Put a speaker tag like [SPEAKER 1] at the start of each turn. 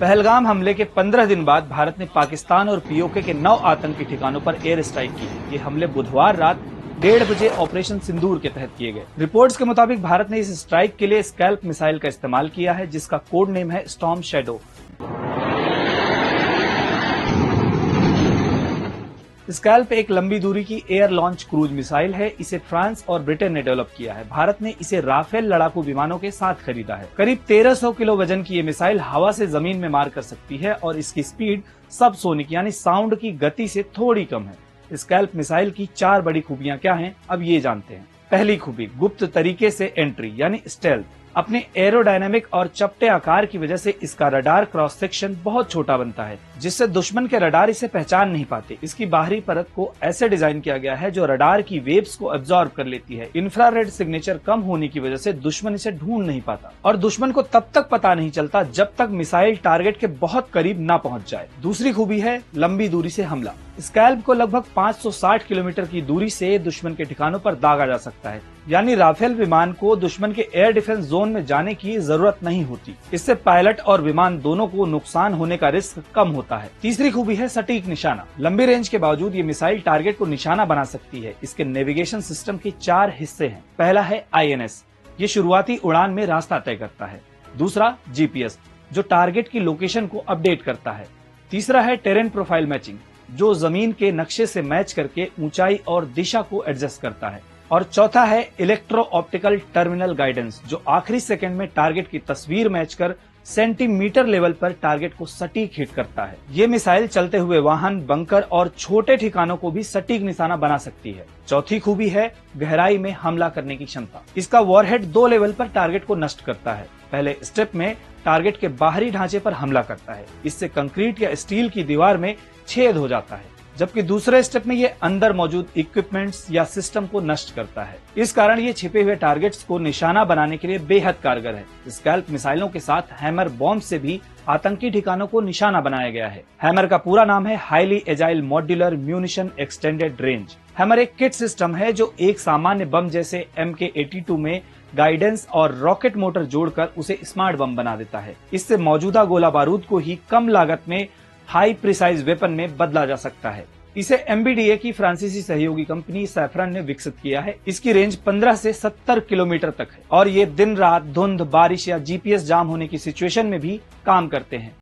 [SPEAKER 1] पहलगाम हमले के 15 दिन बाद भारत ने पाकिस्तान और पीओके के 9 आतंकी ठिकानों पर एयर स्ट्राइक की है। ये हमले बुधवार रात 1:30 बजे ऑपरेशन सिंदूर के तहत किए गए। रिपोर्ट्स के मुताबिक भारत ने इस स्ट्राइक के लिए स्कैल्प मिसाइल का इस्तेमाल किया है, जिसका कोड नेम है स्टॉर्म शैडो। स्कैल्प एक लंबी दूरी की एयर लॉन्च क्रूज मिसाइल है। इसे फ्रांस और ब्रिटेन ने डेवलप किया है। भारत ने इसे राफेल लड़ाकू विमानों के साथ खरीदा है। करीब 1300 किलो वजन की ये मिसाइल हवा से जमीन में मार कर सकती है और इसकी स्पीड सबसोनिक यानी साउंड की गति से थोड़ी कम है। स्कैल्प मिसाइल की 4 बड़ी खूबियां क्या हैं, अब ये जानते हैं। पहली खूबी, गुप्त तरीके से एंट्री यानी स्टेल्थ। अपने एरोडायनामिक और चपटे आकार की वजह से इसका रडार क्रॉस सेक्शन बहुत छोटा बनता है, जिससे दुश्मन के रडार इसे पहचान नहीं पाते। इसकी बाहरी परत को ऐसे डिजाइन किया गया है जो रडार की वेव्स को एब्जॉर्ब कर लेती है। इंफ्रारेड सिग्नेचर कम होने की वजह से दुश्मन इसे ढूंढ नहीं पाता और दुश्मन को तब तक पता नहीं चलता जब तक मिसाइल टारगेट के बहुत करीब ना पहुंच जाए। दूसरी खूबी है लंबी दूरी से हमला। स्कैल्प को लगभग 560 किलोमीटर की दूरी से दुश्मन के ठिकानों पर दागा जा सकता है, यानी राफेल विमान को दुश्मन के एयर डिफेंस जोन में जाने की जरूरत नहीं होती। इससे पायलट और विमान दोनों को नुकसान होने का रिस्क कम होता है। तीसरी खूबी है सटीक निशाना। लंबी रेंज के बावजूद ये मिसाइल टारगेट को निशाना बना सकती है। इसके नेविगेशन सिस्टम के 4 हिस्से हैं। पहला है INS, ये शुरुआती उड़ान में रास्ता तय करता है। दूसरा GPS, जो टारगेट की लोकेशन को अपडेट करता है। तीसरा है टेरेन प्रोफाइल मैचिंग, जो जमीन के नक्शे से मैच करके ऊंचाई और दिशा को एडजस्ट करता है। और चौथा है इलेक्ट्रो ऑप्टिकल टर्मिनल गाइडेंस, जो आखिरी सेकंड में टारगेट की तस्वीर मैच कर सेंटीमीटर लेवल पर टारगेट को सटीक हिट करता है। ये मिसाइल चलते हुए वाहन, बंकर और छोटे ठिकानों को भी सटीक निशाना बना सकती है। चौथी खूबी है गहराई में हमला करने की क्षमता। इसका वॉरहेड 2 लेवल पर टारगेट को नष्ट करता है। पहले स्टेप में टारगेट के बाहरी ढांचे पर हमला करता है। इससे कंक्रीट या स्टील की दीवार में छेद हो जाता है, जबकि दूसरे स्टेप में ये अंदर मौजूद इक्विपमेंट्स या सिस्टम को नष्ट करता है। इस कारण ये छिपे हुए टारगेट्स को निशाना बनाने के लिए बेहद कारगर है। स्कैल्प मिसाइलों के साथ हैमर बॉम्ब से भी आतंकी ठिकानों को निशाना बनाया गया है। हैमर का पूरा नाम है highly agile modular munition extended range. Hammer एक किट सिस्टम है जो एक सामान्य बम जैसे MK82 में गाइडेंस और रॉकेट मोटर जोड़कर उसे स्मार्ट बम बना देता है। इससे मौजूदा गोला बारूद को ही कम लागत में हाई प्रिसाइज वेपन में बदला जा सकता है। इसे MBDA की फ्रांसीसी सहयोगी कंपनी सैफरन ने विकसित किया है। इसकी रेंज 15 से 70 किलोमीटर तक है और ये दिन रात धुंध, बारिश या GPS जाम होने की सिचुएशन में भी काम करते हैं।